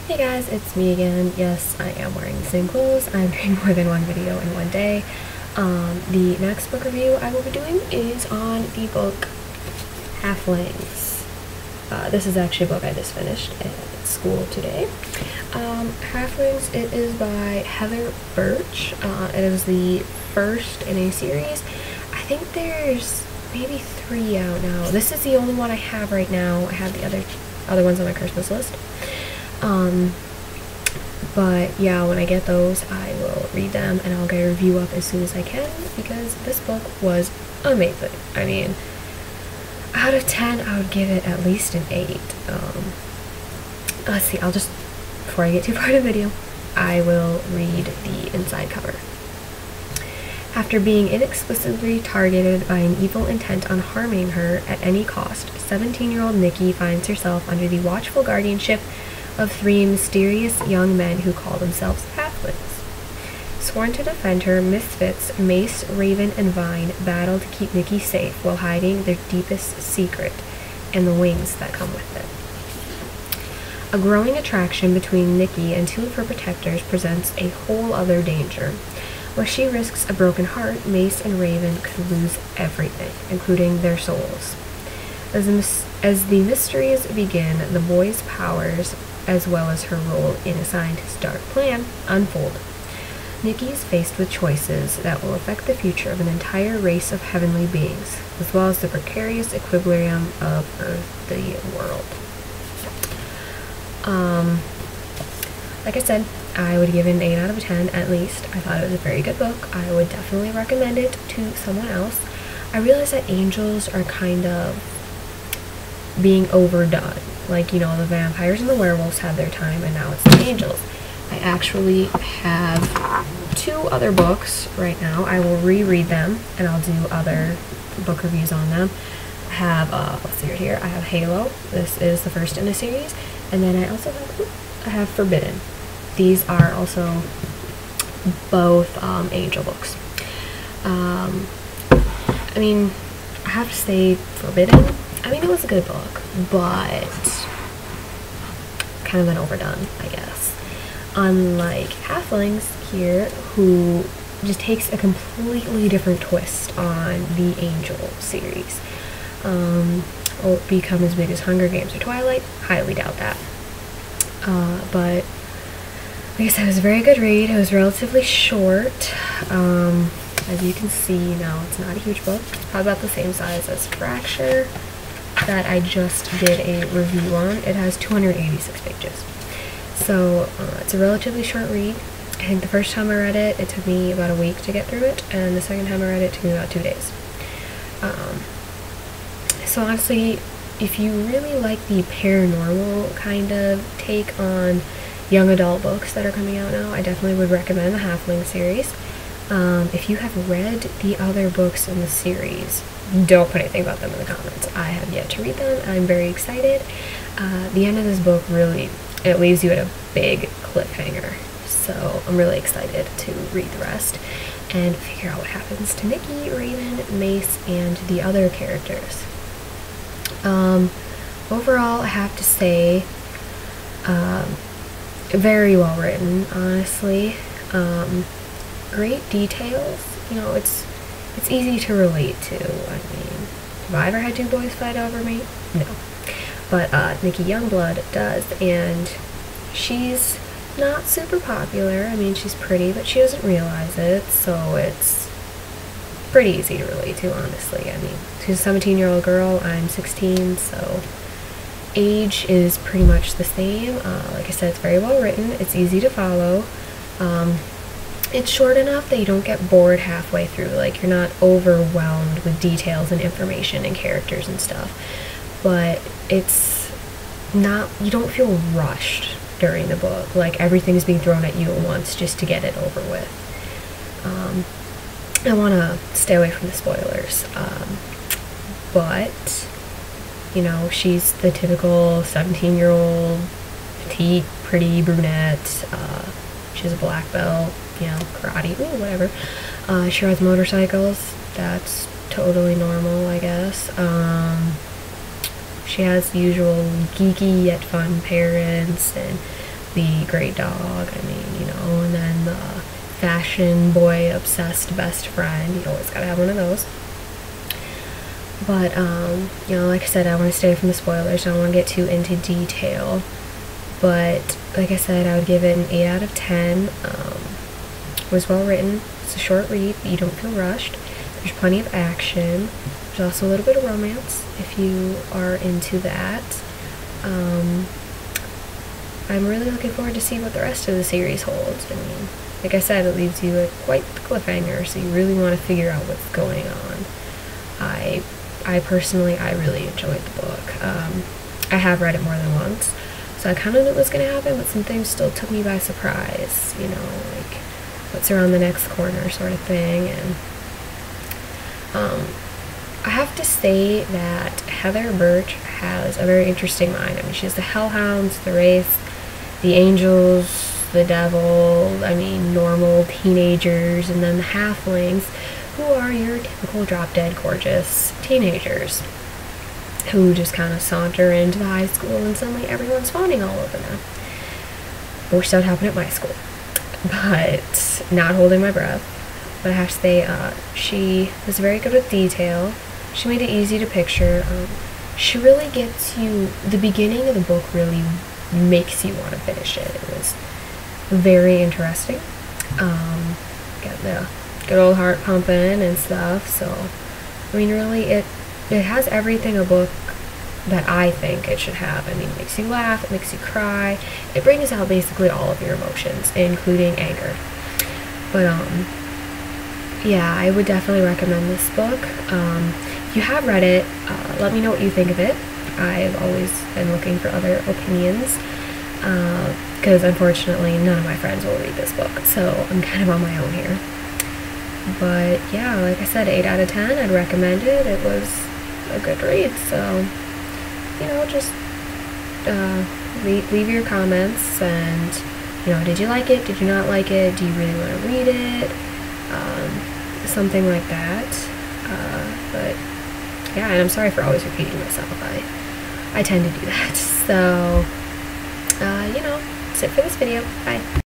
Hey guys, it's me again. Yes, I am wearing the same clothes. I'm doing more than one video in one day. The next book review I will be doing is on the book Halflings. This is actually a book I just finished at school today. Halflings, it is by Heather Burch. It is the first in a series. I think there's maybe 3 out now. This is the only one I have right now. I have the other ones on my Christmas list. But yeah, when I get those, I will read them and I'll get a review up as soon as I can, because this book was amazing. I mean, out of 10, I would give it at least an 8. Let's see, before I get too far in the video, I will read the inside cover. After being inexplicably targeted by an evil intent on harming her at any cost, 17-year-old Nikki finds herself under the watchful guardianship of 3 mysterious young men who call themselves Halflings. Sworn to defend her, misfits Mace, Raven, and Vine battle to keep Nikki safe while hiding their deepest secret and the wings that come with it. A growing attraction between Nikki and 2 of her protectors presents a whole other danger. Where she risks a broken heart, Mace and Raven could lose everything, including their souls. As the mysteries begin, the boy's powers, as well as her role in a scientist's dark plan, unfold. Nikki is faced with choices that will affect the future of an entire race of heavenly beings, as well as the precarious equilibrium of earthly world. Like I said, I would give it an 8 out of 10 at least. I thought it was a very good book. I would definitely recommend it to someone else. I realize that angels are kind of being overdone. Like, you know, the vampires and the werewolves had their time and now it's the angels. I actually have 2 other books right now. I will reread them and I'll do other book reviews on them. I have, let's see right here, I have Halo. This is the first in the series. And then I also have Forbidden. These are also both angel books. I mean, I have to say Forbidden, I mean, it was a good book, but kind of been overdone, I guess. Unlike Halflings here, who just takes a completely different twist on the Angel series. Will it become as big as Hunger Games or Twilight? Highly doubt that. But like I said, it was a very good read. It was relatively short. As you can see, you know, it's not a huge book. It's probably about the same size as Fracture that I just did a review on. It has 286 pages. So it's a relatively short read. I think the first time I read it, it took me about a week to get through it, and the second time I read it, it took me about 2 days. So honestly, if you really like the paranormal kind of take on young adult books that are coming out now, I definitely would recommend the Halfling series. If you have read the other books in the series, don't put anything about them in the comments. I have yet to read them. I'm very excited. The end of this book really, it leaves you at a big cliffhanger. So I'm really excited to read the rest and figure out what happens to Nikki, Raven, Mace, and the other characters. Overall, I have to say, very well written, honestly. Great details. You know, it's easy to relate to. I mean, have I ever had 2 boys fight over me? No. But Nikki Youngblood does, and she's not super popular. I mean, she's pretty, but she doesn't realize it, so it's pretty easy to relate to, honestly. I mean, she's a 17-year-old girl, I'm 16, so age is pretty much the same. Like I said, it's very well written, it's easy to follow. It's short enough that you don't get bored halfway through, like you're not overwhelmed with details and information and characters and stuff, but it's not, you don't feel rushed during the book, like everything's being thrown at you at once just to get it over with. I want to stay away from the spoilers, but you know, she's the typical 17-year-old petite, pretty brunette. She has a black belt, you know, karate, whatever. She rides motorcycles. That's totally normal, I guess. She has the usual geeky yet fun parents, and the great dog, I mean, you know, and then the fashion boy obsessed best friend. You always gotta have one of those. But, you know, like I said, I want to stay from the spoilers. I don't want to get too into detail. But, like I said, I would give it an 8 out of 10. It was well written. It's a short read, but you don't feel rushed. There's plenty of action. There's also a little bit of romance, if you are into that. I'm really looking forward to see what the rest of the series holds. I mean, like I said, it leaves you at quite the cliffhanger, so you really want to figure out what's going on. I personally, I really enjoyed the book. I have read it more than once, so I kind of knew what was going to happen, but some things still took me by surprise, you know, like what's around the next corner sort of thing. And I have to say that Heather Burch has a very interesting mind. I mean, she has the Hellhounds, the Wraiths, the Angels, the Devil, I mean, normal teenagers, and then the Halflings, who are your typical drop-dead gorgeous teenagers who just kind of saunter into the high school and suddenly everyone's fawning all over them. I wish that would happen at my school, but not holding my breath. But I have to say, she was very good with detail. She made it easy to picture. She really gets you, the beginning of the book really makes you want to finish it. It was very interesting. Got the good old heart pumping and stuff. So, I mean, really, it has everything a book that I think it should have. I mean, it makes you laugh, it makes you cry. It brings out basically all of your emotions, including anger. But, yeah, I would definitely recommend this book. If you have read it, let me know what you think of it. I've always been looking for other opinions, because unfortunately none of my friends will read this book, so I'm kind of on my own here. But yeah, like I said, 8 out of 10, I'd recommend it. It was a good read, so, you know, just leave your comments, and, you know, did you like it, did you not like it, do you really want to read it, something like that. But yeah, and I'm sorry for always repeating myself. I tend to do that. So, you know, that's it for this video. Bye.